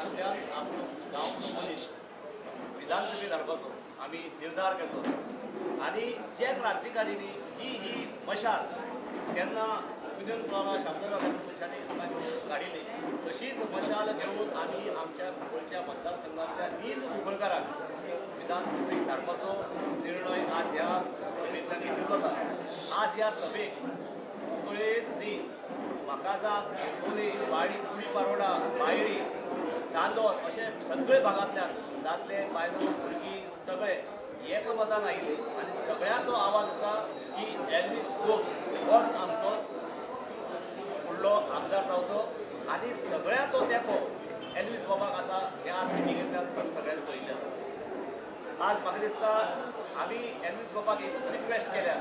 गांवांतल्यान आमचो गांवचो मनीस विधानसभेत हाडपाचो आमी निर्धार केलो आनी जे क्रांतिकारीनी ही मशाल तेन्ना कुंदन कुमार शांतराव मनशांनी हांगा घेवन काडिल्ली तशीच मशाल घेवन आमी आमच्या कुंकळच्या मतदारसंघांतल्या नीज कुंकळकारांक विधानसभेक धाडपाचो निर्णय आज ह्या सभेंतल्यान घेतिल्लो आसा। आज ह्या सभेक कुंकळेच न्ही म्हाकाजा कोली वाडी कुडी पारोडा बायडी चांदोर अशे सगळे भागांतल्यान दादले बायलो भुरगीं सगळे एकमतान आयिल्ले आनी सगळ्यांचो आवाज आसा की एल्विस गोप्स होच आमचो फुडलो आमदार जावचो आनी सगळ्यांचो तेंको एल्विस बाबाक आसा हें आज मिटिंगेंतल्यान सगळ्यांनी पळयिल्लें आसा। आज म्हाका दिसता आमी एल्विस बाबाक एकूच रिक्वेस्ट केल्या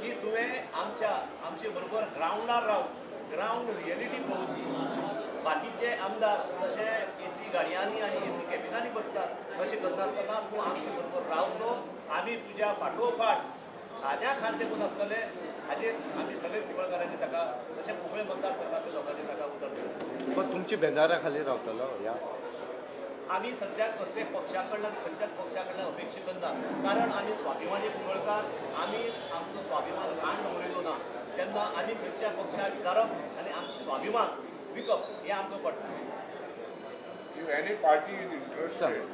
की तुवें आमचे बरोबर ग्रावंडार रावन ग्रावंड रियलिटी पळोवची। बाकीचे आमदार जशे एसी गाडयांनी आनी एसी कॅबिनांनी बसतात तशें करनासतना तूं आमचे बरोबर रावचो आमी तुज्या फाटोफाट खाज्या खाण देखून आसतले हाजेर आमी सगळे कुंकळकारांनी ताका जशें कुंकळे मतदारसंघांतल्या लोकांनी ताका उतर दिलें। पण तुमची बेजारा खाली रावतलो ह्या आमी सद्याक कसले पक्षा कडल्यान खंयच्याच पक्षा कडल्यान अपेक्षा करना कारण आमी स्वाभिमानी कुंकळकार आमी आमचो स्वाभिमान घाण दवरिल्लो ना तेन्ना आमी खंयच्या पक्षाक विचारप आनी आमचो स्वाभिमान विकप हें आमकां पडटा। If any party is interested,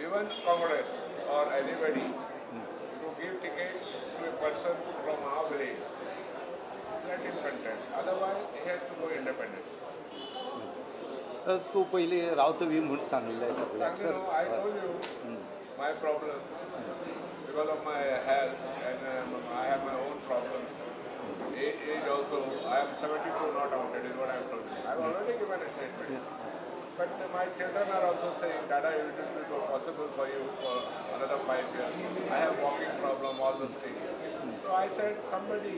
even Congress or anybody, to give tickets to a person from our village, let him contest. Otherwise, he has to go independent. तू पयली रावतवी म्हणून सांगलें सगळ्यांक I told you my problem because of my health and I have my own problem. Age also, I am 74, not outed, is what I have told you. I have already given a statement. But my children are also saying, Dada, it will be possible for you for another 5 years. I have walking problem, all those things. So I said, somebody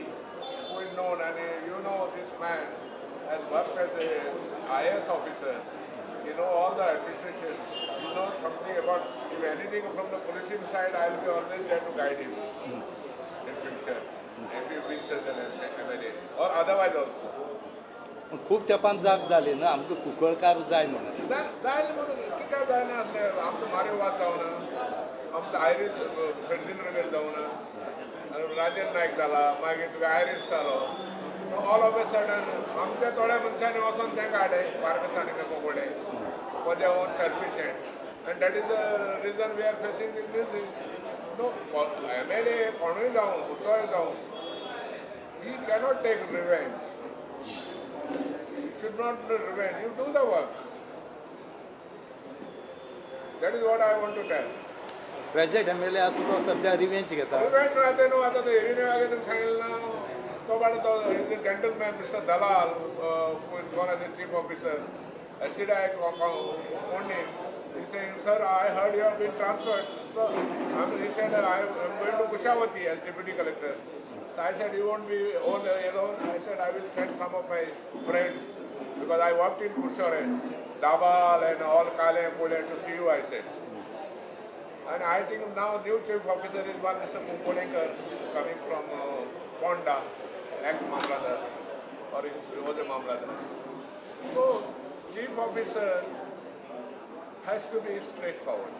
who is known, and you know this man has worked as a IAS officer. You know all the administration. You know something about, if anything from the policing side, I will be always there to guide him in future. If he brings as an MLA or otherwise also. खूप तेंपान जाग जाली ना आमकां कुंकळकार जाय म्हणून जाय म्हणून कित्याक जायना आसलें आमचो मारियो वाद जावना आमचो आयरीस सर्जिंद्र गेल जावना राजेंद्र नायक जाला मागीर तुका आयरीस जालो ऑल ऑफ ए सडन आमच्या थोड्या मनशांनी वचोन तेंका हाडे बार्गसांनी कोंकणे for their own selfish and that is the reason we are facing this music no MLA कोणूय जावं उचोय जावं he cannot take revenge. You should not do revenge. You do the work. That is what I want to tell. Present MLA असो तो सध्या revenge घेता Revenge राहते न्हू आतां ते हेरीने वागे सांगिल्लें ना तो बाळ तो इज अ जेंटलमॅन मिस्टर दलाल who is one of the chief officer. Yesterday I phoned him. He saying, sir, I heard you have been transferred. So he said, I am going to Kushavati as deputy collector. So I said, you won't be all alone. I said, I will send some of my friends because I worked in Kushore, Dabal and all Kale and Pule to see you, I said. And I think now new chief officer is one Mr. Kumkolekar coming from Ponda, ex-Mamladar, or he was a Mamladar. So chief officer has to be straightforward.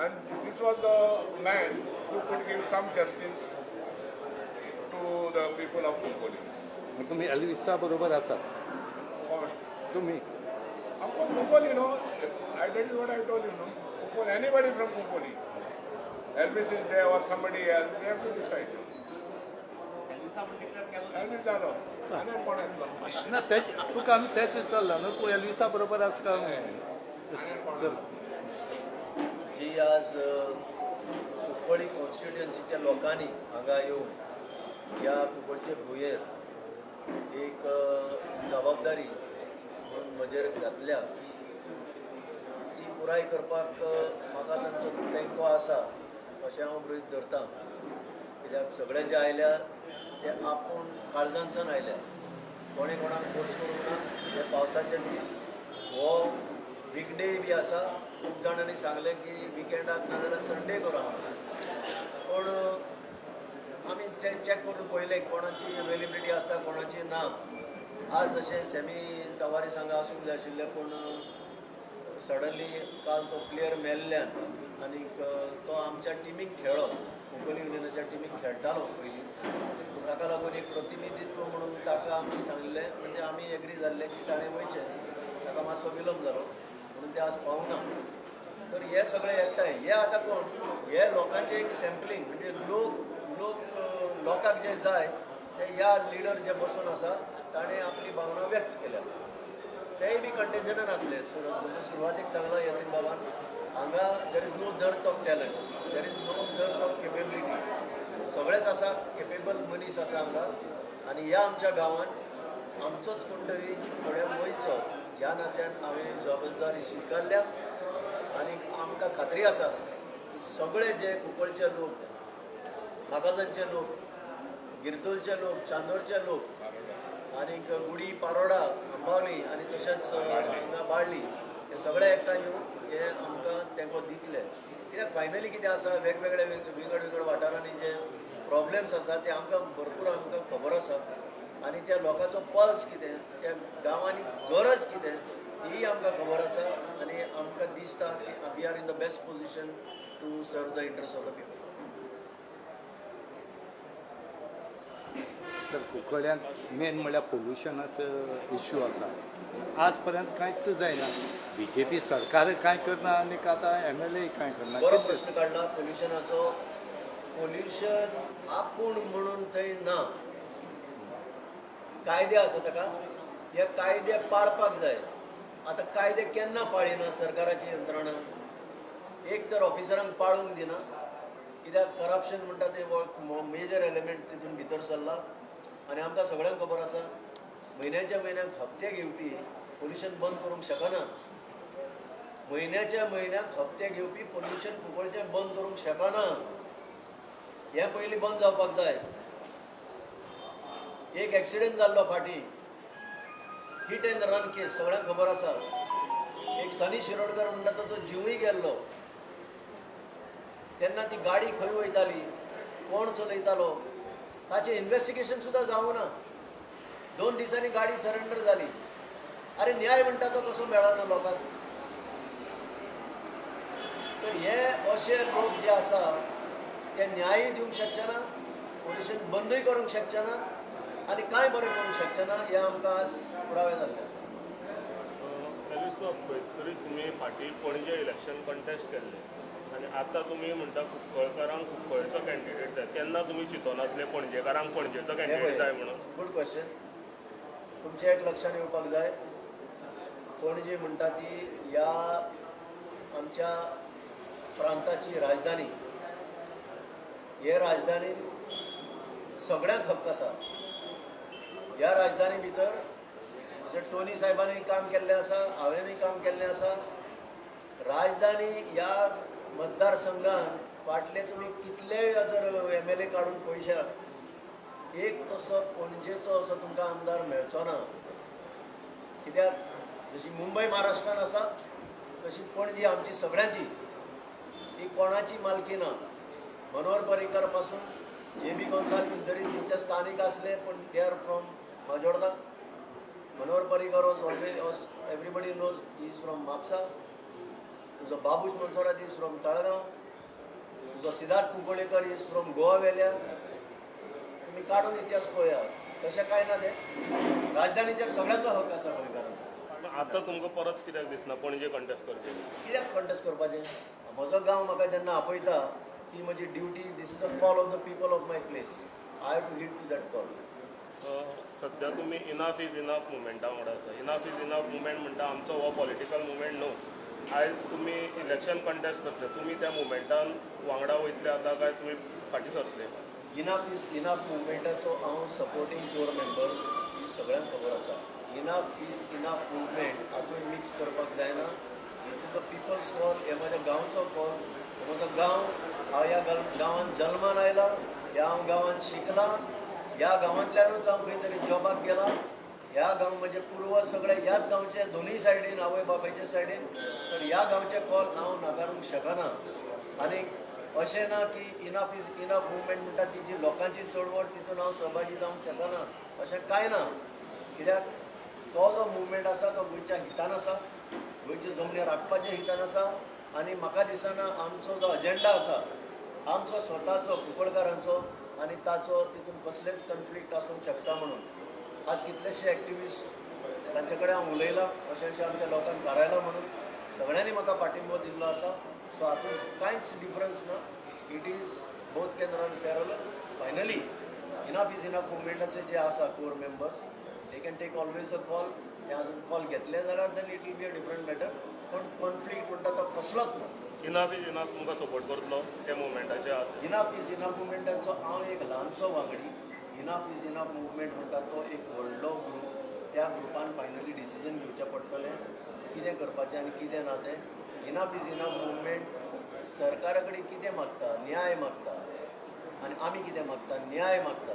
And this was the man who could give some justice to the people of Kumpoli. तुम्ही एल्विसा बरोबर आसात तुम्ही Of course, Kumpoli, you know, that is what I told you, no? Kumpoli, anybody from Kumpoli, Elvis is there or somebody else, they have to decide. Elvis जालो, आनी कोण येतलो? ना तुका आमी तेच विचारला न्हू तूं एल्विसा बरोबर आसा का जी आज कुंकळी कॉन्स्टिट्युएन्सीच्या लोकांनी हांगा येवन ह्या कुंकळचे भुंयेर एक जबाबदारी म्हणून म्हजेर घातल्या ती पुराय करपाक म्हाका तांचो तेंको आसा अशें हांव गृहीत धरतां कित्याक सगळे जे आयल्या ते आपूण काळजांतल्यान आयल्या कोणें कोणाक फोर्स करूंक ना हे पावसाचे दीस हो वीकडे बी आसा खूब जाणांनी सांगलें की विकेंडाक ना जाल्यार संडे करूं पण आमी चॅक करून पळयलें कोणाची अवेलेबिलिटी आसता कोणाची ना आज जशें सेमी तवारीस हांगा आसूंक जाय आशिल्लें पूण सडनली काल तो प्लेयर मेल्ल्यान आनीक तो आमच्या टिमीक खेळ्ळो, कोंकणी युनियनाच्या टिमीक खेळटालो पयलीं. ताका लागून एक प्रतिनिधित्व म्हणून ताका आमी सांगलें, म्हणजे आमी एग्री जाल्ले की ताणें वयचें. ताका मातसो विलंब जालो म्हणून ते आज पावना. तर हे सगळे एकठांय, हे आतां कोण, हे लोकांचें एक सॅम्पलिंग, म्हणजे लोकांक जे जाय ते ह्या लिडर जे बसून आसा ताणें आपली भावना व्यक्त केल्या. तेय बी कंटेंजनान आसले. सुरवातीक सांगला यतीन बाबान, हांगा there is no dearth of talent, there is no dearth of capability. सगळेच आसा, केपेबल मनीस आसा हांगा. आनी ह्या आमच्या गांवांत आमचोच कोण तरी फुडें वयचो ह्या नात्यान हांवें जबाबदारी स्विकारल्या. आनी आमकां खात्री आसा की सगळे जे कुंकळचे लोक, नागालँडचे लोक, गिरदोलचे लोक, चांदोरचे लोक, आनीक गुडी, पारोडा, अंबावली आनी तशेंच हांगा बाळ्ळी, हे सगळे एकठांय येवन हे आमकां तेंको दितले. कित्याक फायनली कितें आसा, वेगवेगळे वेगळे वाठारांनी जे प्रॉब्लेम्स आसा ते आमकां भरपूर आमकां खबर आसा. आनी त्या लोकांचो पल्स कितें, त्या गांवांनी गरज कितें ही आमकां खबर आसा. आनी आमकां दिसता की we are in the best position to serve the interest of the people. तर कुंकळ्यांत मेन म्हणल्यार पोल्युशनाचो इश्यू आसा. आज पर्यंत कांयच जायना. BJP सरकार कांय करना आनीक आतां MLA कांय करना. बरो प्रश्न काडला पोल्युशनाचो. पोल्युशन आपूण म्हणून थंय ना, कायदे आसा ताका, हे कायदे पाळपाक जाय. आतां कायदे केन्ना पाळिना सरकाराची यंत्रणा. एक तर ऑफिसरांक पाळूंक दिना, कित्याक करप्शन म्हणटा ते मेजर एलिमेंट तितून भितर सरला. आनी आमकां सगळ्यांक खबर आसा, म्हयन्याच्या म्हयन्याक हप्ते घेवपी पोल्युशन बंद करूंक शकना. म्हयन्याक हप्ते घेवपी पोल्युशन कुंकळचें बंद करूंक शकना. हें पयलीं बंद जावपाक जाय. एक एक्सिडेंट जाल्लो फाटीं, हिट एंड रन केस, सगळ्यांक खबर आसा. एक सनी शिरोडकर म्हणटा तो जिवूय गेल्लो. तेन्ना ती गाडी खंय वयताली, कोण चलयतालो, ताचें इन्व्हेस्टिगेशन सुद्दां जावना. 2 दिसांनी गाडी सरेंडर जाली. अरे न्याय म्हणटा तो कसो मेळना लोकांक. तर हे अशे लोक जे आसा ते न्यायय दिवंक शकचे ना, पोल्युशन बंदूय करूंक शकचे ना, आनी कांय बरें करूंक शकचे ना. हे आमकां आज पुरावे जाल्ले आसा. तरी तुम्ही फाटीं पणजे इलेक्शन कॉन्टेस्ट केल्ले आनी आतां तुमी म्हणटा कुंकळकारांक कुंकळचो कॅन्डिडेट जाय. केन्ना तुमी चिंतनासले पणजेकारांक पणजेचो कॅन्डिडेट जाय म्हणून? Good question. तुमचें एक लक्षांत येवपाक जाय, पणजे म्हणटा ती ह्या आमच्या प्रांताची राजधानी. हे राजधानीन सगळ्यांक हक्क आसा. ह्या राजधानी भितर जशें टोनी साहेबांनी काम केल्लें आसा, हांवेंनूय काम केल्लें आसा. राजधानी ह्या मतदारसंघान फाटले तुमी कितलेय जर MLA काडून पळयशात, एक तसो पणजेचो असो तुमकां आमदार मेळचो ना. कित्याक जशी मुंबय महाराष्ट्रान आसा तशी पणजी आमची सगळ्यांची. ही कोणाची मालकी ना. मनोहर पर्रीकर पासून JB गोन्साल्वीस जरी तेंचे स्थानीक आसले पण they are from Majorda. Manohar Parrikar was always, everybody knows, he is from Mapusa. तुजो बाबूश मनसोरात इज फ्रॉम तळगांव. तुजो सिद्धार्थ कुंकळेकर इज फ्रॉम गोवा वेल्या. तुम्ही काढून इतिहास पळया. तशें कांय ना. ते राजधानीचेर सगळ्यांचो हक्क आसा गोंयकारांचो. आतां तुमकां परत कित्याक दिसना पणजे कॉन्टेस्ट करचें? कित्याक कॉन्टेस्ट करपाचें? म्हजो गांव म्हाका जेन्ना आपयता ती म्हजी duty. This is the call of the people of my place. I have to lead to that call. सध्या तुमी इनफ इज इनफ मुवमेंटा वांगडा आसा. इनफ इज इनफ मुवमेंट म्हणटा आमचो हो पॉलिटिकल मुवमेंट न्हू. आयज तुमी इलेक्शन कॉन्टेस्ट करतले, तुमी त्या मुवमेंटान वांगडा वयतले आतां काय तुमी फाटीं सरतले? इनफ इज इनफ मुवमेंटाचो हांव सपोर्टींग कोर मेंबर ही सगळ्यांक खबर आसा. इनफ इज इनफ मुवमेंट हातूंत मिक्स करपाक जायना. This is the people's call. हे म्हज्या गांवचो कॉल. म्हजो गांव. हांव ह्या गांवांत जल्मान आयला. ह्या गांवांत शिकला. ह्या गांवांतल्यानूच हांव खंय तरी जॉबाक गेला. ह्या गांव म्हजे पूर्वज सगळे ह्याच गांवचे, दोनूय सायडीन, आवय बापायचे सायडीन. तर ह्या गांवचे कॉल हांव नाकारूंक शकना. आनी अशें ना की इनफ इज इनफ मुवमेंट म्हणटा ती जी लोकांची चळवळ तितून हांव सहभागी जावंक शकना, अशें कांय ना. कित्याक तो जो मुवमेंट आसा तो गोंयच्या हितान आसा, गोंयचे जमनी राखपाच्या हितान आसा आनी म्हाका दिसना आमचो जो अजेंडा आसा आमचो स्वताचो कुंकळकारांचो आनी ताचो तितून कसलेच कन्फ्लिक्ट आसूंक शकता म्हणून आज कितलेशे एक्टिविस्ट तांचे कडेन हांव उलयलां, अशें आमच्या लोकांक थारायलां म्हणून सगळ्यांनी म्हाका पाठिंबो दिल्लो आसा. सो हातूंत कांयच डिफरन्स ना. इट इज बोथ केंद्र आनी parallel. Finally enough is enough मुवमेंटाचे जे आसा core members they can take always a call. हे अजून कॉल घेतले जाल्यार then it will be a different matter. पण कॉन्फ्लिक्ट म्हणटा तो कसलोच ना. इनफ इज इनफ तुमकां सपोर्ट करतलो त्या मुवमेंटाचे हात. इनफ इज इनफ मुवमेंटाचो हांव एक ल्हानसो वांगडी. इनफ इज इनफ मुवमेंट म्हणटा तो एक व्हडलो ग्रूप. त्या ग्रुपान फायनली डिसिजन घेवचें पडटलें कितें करपाचें आनी कितें ना तें. इनफ इज इनफ मुवमेंट सरकारा कडेन कितें मागता, न्याय मागता आनी आमी कितें मागता, न्याय मागता.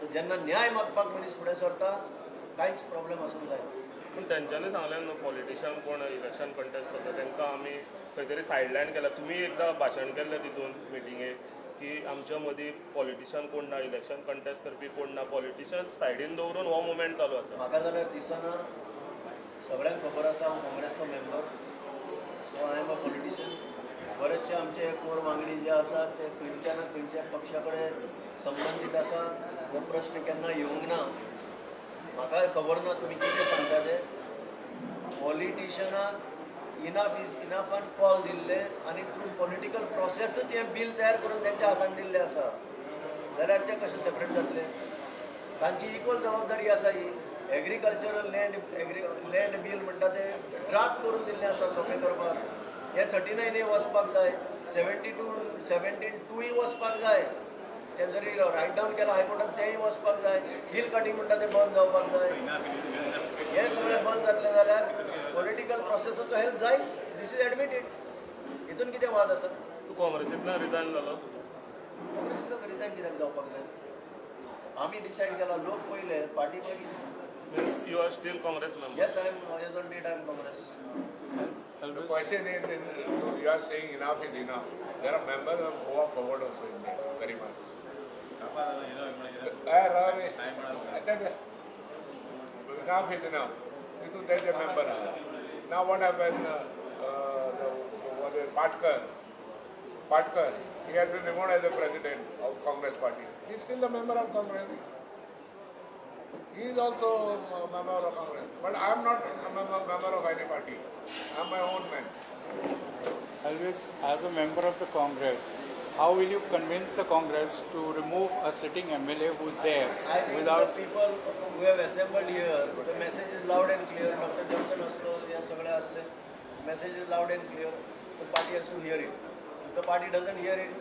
सो जेन्ना न्याय मागपाक मनीस फुडें सरता कांयच प्रॉब्लेम आसूंक जायना. पूण तेंच्यांनी सांगलें न्हू पॉलिटिशियन कोण इलेक्शन कंटेस्ट करता तांकां आमी खंय तरी सायडलायन केला. तुमी एकदां भाशण केल्लें तितून मिटिंगेक की आमच्या मदीं पॉलिटिशियन कोण ना, इलेक्शन कंटेस्ट करपी कोण ना, पॉलिटिशियन सायडीन दवरून हो मुवमेंट चालू आसा. म्हाका जाल्यार दिसना. सगळ्यांक खबर आसा हांव काँग्रेसचो member. So I am a politician. बरेचशे आमचे कोर वांगडी जे आसा ते खंयच्या ना खंयच्या पक्षा कडेन संबंदीत आसा. हो प्रश्न केन्ना येवंक ना. म्हाका खबर ना तुमी कितें सांगता ते. पॉलिटिशनाक इनफ इज इनफान कॉल दिल्ले आनी थ्रू पॉलिटिकल प्रोसेसच हें बील तयार करून तेंच्या हातान दिल्लें आसा जाल्यार तें कशें सेपरेट जातलें. तांची इक्वल जबाबदारी आसा ही. एग्रीकल्चरल लँड बील म्हणटा तें ड्राफ्ट करून दिल्लें आसा सोंपें करपाक. हें 39 वचपाक जाय, 17 वचपाक जाय. तें जरी रायट डावन केलां हायकोर्टात तेंय वचपाक जाय. हिल कटींग म्हणटा तें बंद जावपाक जाय. हें सगळें बंद जातलें जाल्यार पॉलिटिकल प्रोसेसाचो हेल्प जायच. This is admitted. हितून कितें वाद आसा. तूं काँग्रेसींतल्यान रिजायन जालो. काँग्रेसीचो रिजायन कित्याक जावपाक जाय. आमी डिसायड केला. लोक पयले, पार्टी पयली. Means you are still Congress member. Yes I am as on date I am Congress. The question is, you are saying enough is enough. There are members of Goa forward also in there, very much. Ravi, I think enough is enough. There's a member. Now what happened? Patkar, he has been removed as the president of Congress party. He is still a member of Congress. He is also a member of Congress. But I am not a member of any party. I am my own man. Always, as a member of the Congress, how will you convince the Congress to remove a sitting MLA who is there I think without... the people who have assembled here, the message is loud and clear. Dr. Johnson असलो, या सगळे असले. Message is loud and clear. The party has to hear it. If the party doesn't hear it,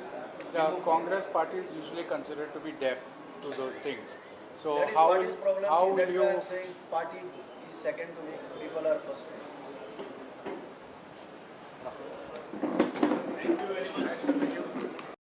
The Congress party is usually considered to be deaf to those things. So that is how what will, is problem. how See, will that's you... why I'm saying party is second to me. People are first to me.